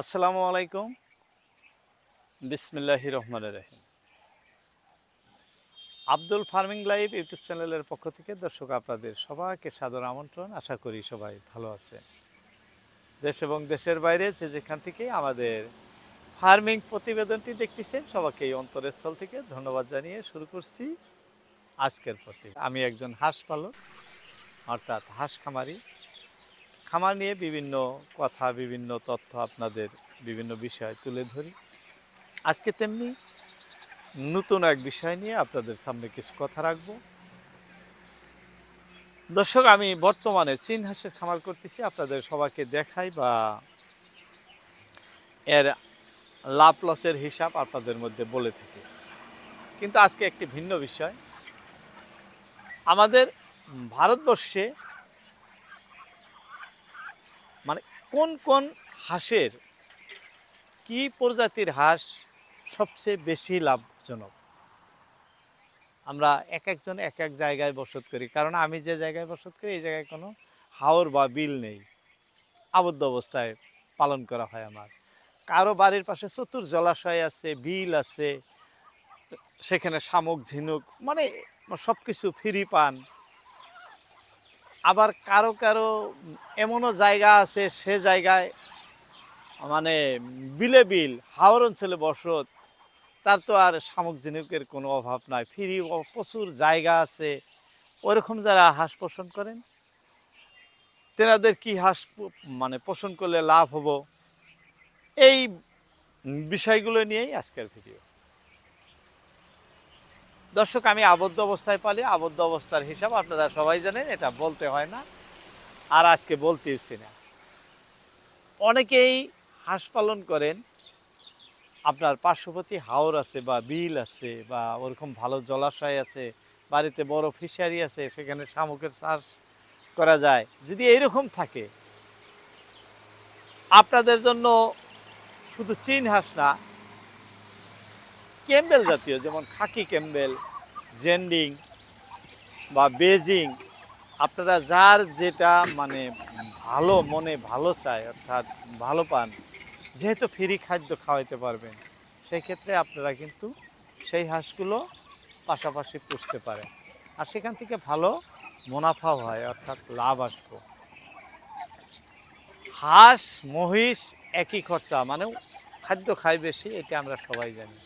আসসালামু আলাইকুম। বিসমিল্লাহির রহমানির রহিম। আব্দুল ফার্মিং লাইভ ইউটিউব চ্যানেলের পক্ষ থেকে দর্শক আপনাদের সবাইকে সাদর আমন্ত্রণ। আশা করি সবাই ভালো আছে। দেশ এবং দেশের বাইরে যে যেখান থেকে আমাদের ফার্মিং প্রতিবেদনটি দেখতেছেন সবাইকে অন্তরস্থল থেকে ধন্যবাদ জানিয়ে শুরু করছি আজকের আমি একজন হাঁস পালক, অর্থাৎ হাঁস খামারি। খামার নিয়ে বিভিন্ন কথা, বিভিন্ন তথ্য আপনাদের বিভিন্ন বিষয় তুলে ধরি। আজকে তেমনি নতুন এক বিষয় নিয়ে আপনাদের সামনে কিছু কথা রাখব। দর্শক, আমি বর্তমানে চীন হাঁসের খামার করতেছি, আপনাদের সবাইকে দেখাই বা এর লাভ লসের হিসাব আপনাদের মধ্যে বলে থাকি। কিন্তু আজকে একটি ভিন্ন বিষয়। আমাদের ভারতবর্ষে মানে কোন কোন হাঁসের কি প্রজাতির হাঁস সবচেয়ে বেশি লাভজনক, আমরা এক একজন এক এক জায়গায় বসত করি। কারণ আমি যে জায়গায় বসত করি এই জায়গায় কোনো হাওর বা বিল নেই, আবদ্ধ অবস্থায় পালন করা হয়। আমার কারো বাড়ির পাশে চতুর জলাশয় আছে, বিল আছে, সেখানে শামুক ঝিনুক মানে সব কিছু ফ্রি পান। আবার কারো কারো এমনও জায়গা আছে, সে জায়গায় মানে বিলে বিল, হাওর অঞ্চলে বসত, তার তো আর শামুক ঝিনুকের কোনো অভাব নাই, ফ্রি প্রচুর জায়গা আছে। ওরকম যারা হাঁস পোষণ করেন, তেনাদের কি হাঁস মানে পোষণ করলে লাভ হবো, এই বিষয়গুলো নিয়েই আজকের ভিডিও। দর্শক, আমি আবদ্ধ অবস্থায় পালি, আবদ্ধ অবস্থার হিসাব আপনারা সবাই জানেন, এটা বলতে হয় না, আর আজকে বলতেছি না। অনেকেই হাঁস পালন করেন, আপনার পার্শ্ববর্তী হাওর আছে বা বিল আছে বা ওরকম ভালো জলাশয় আছে, বাড়িতে বড় ফিশারি আছে, সেখানে শামুকের চাষ করা যায়। যদি এইরকম থাকে, আপনাদের জন্য শুধু চীন হাঁস না, ক্যাম্বেল জাতীয়, যেমন খাকি ক্যাম্বেল, জেন্ডিং বা বেজিং, আপনারা যার যেটা মানে ভালো মনে ভালো চায়, অর্থাৎ ভালো পান, যেহেতু ফ্রি খাদ্য খাওয়াইতে পারবেন, সেই ক্ষেত্রে আপনারা কিন্তু সেই হাঁসগুলো পাশাপাশি পুষতে পারেন, আর সেখান থেকে ভালো মুনাফাও হয়, অর্থাৎ লাভ আসবে। হাঁস মহিষ একই খরচা, মানে খাদ্য খায় বেশি, এটা আমরা সবাই জানি।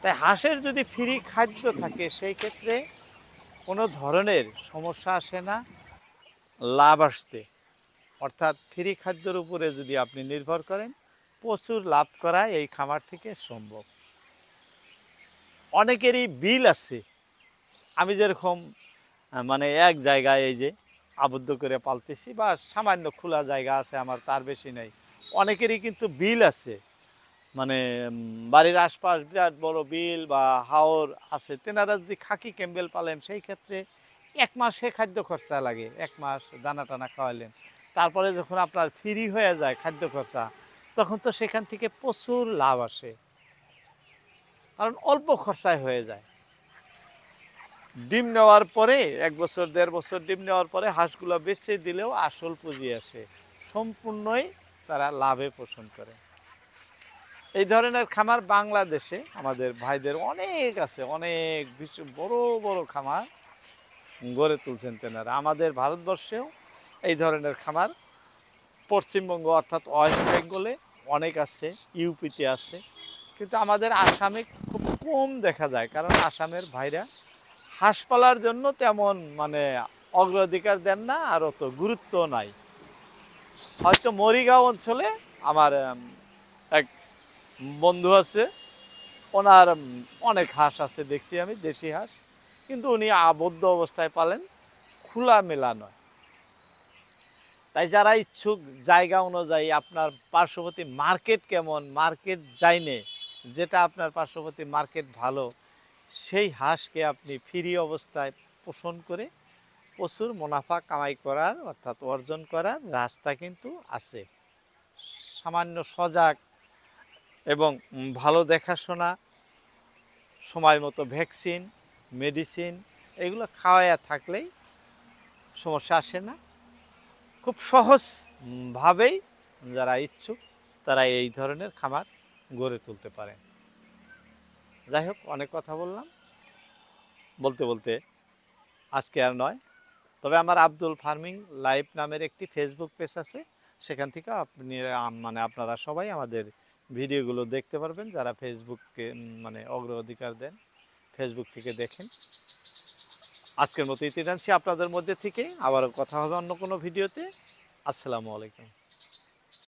তাই হাঁসের যদি ফ্রি খাদ্য থাকে, সেই ক্ষেত্রে কোনো ধরনের সমস্যা আসে না লাভ আসতে। অর্থাৎ ফ্রি খাদ্যের উপরে যদি আপনি নির্ভর করেন, প্রচুর লাভ করা এই খামার থেকে সম্ভব। অনেকেরই বিল আছে, আমি যেরকম মানে এক জায়গায় এই যে আবদ্ধ করে পালতেছি, বা সামান্য খোলা জায়গা আছে আমার, তার বেশি নেই। অনেকেরই কিন্তু বিল আছে, মানে বাড়ির আশপাশ বিরাট বড় বিল বা হাওর আছে। তেনারা যদি খাকি ক্যাম্বেল পালেন, সেই ক্ষেত্রে এক মাসে খাদ্য খরচা লাগে, এক মাস দানা টানা খাওয়ালেন, তারপরে যখন আপনার ফ্রি হয়ে যায় খাদ্য খরচা, তখন তো সেখান থেকে প্রচুর লাভ আসে, কারণ অল্প খরচায় হয়ে যায়। ডিম নেওয়ার পরে 1 বছর 1.5 বছর ডিম নেওয়ার পরে হাঁসগুলো বেচে দিলেও আসল পুঁজি আসে, সম্পূর্ণই তারা লাভে পোষণ করে। এই ধরনের খামার বাংলাদেশে আমাদের ভাইদের অনেক আছে, অনেক বড় বড় খামার গড়ে তুলছেন তেনারা। আমাদের ভারতবর্ষেও এই ধরনের খামার পশ্চিমবঙ্গ অর্থাৎ ওয়েস্ট বেঙ্গলে অনেক আছে, ইউপিতে আছে, কিন্তু আমাদের আসামে খুব কম দেখা যায়। কারণ আসামের ভাইরা হাঁস পালার জন্য তেমন মানে অগ্রাধিকার দেন না, আর অত গুরুত্ব নাই। হয়তো মরিগাঁও অঞ্চলে আমার এক বন্ধু আছে, ওনার অনেক হাঁস আছে, দেখছি আমি দেশি হাঁস, কিন্তু উনি আবদ্ধ অবস্থায় পালেন, খোলা মেলা নয়। তাই যারা ইচ্ছুক, জায়গা অনুযায়ী আপনার পার্শ্ববর্তী মার্কেট কেমন, মার্কেট যাইনে যেটা আপনার পার্শ্ববর্তী মার্কেট ভালো, সেই হাঁসকে আপনি ফ্রি অবস্থায় পোষণ করে প্রচুর মুনাফা কামাই করার, অর্থাৎ অর্জন করার রাস্তা কিন্তু আছে। সামান্য সজাগ এবং ভালো দেখাশোনা, সময় মতো ভ্যাকসিন, মেডিসিন এগুলো খাওয়াইয়া থাকলেই সমস্যা আসে না। খুব সহজভাবেই যারা ইচ্ছুক তারা এই ধরনের খামার গড়ে তুলতে পারে। যাই হোক, অনেক কথা বললাম, বলতে বলতে আজকে আর নয়। তবে আমার আব্দুল ফার্মিং লাইভ নামের একটি ফেসবুক পেজ আছে, সেখান থেকে আপনি মানে আপনারা সবাই আমাদের ভিডিওগুলো দেখতে পারবেন, যারা ফেসবুককে মানে অগ্রাধিকার দেন, ফেসবুক থেকে দেখেন। আজকের মতো ইতি টানছি আপনাদের মধ্যে থেকে, আবারও কথা হবে অন্য কোনো ভিডিওতে। আসসালামু আলাইকুম।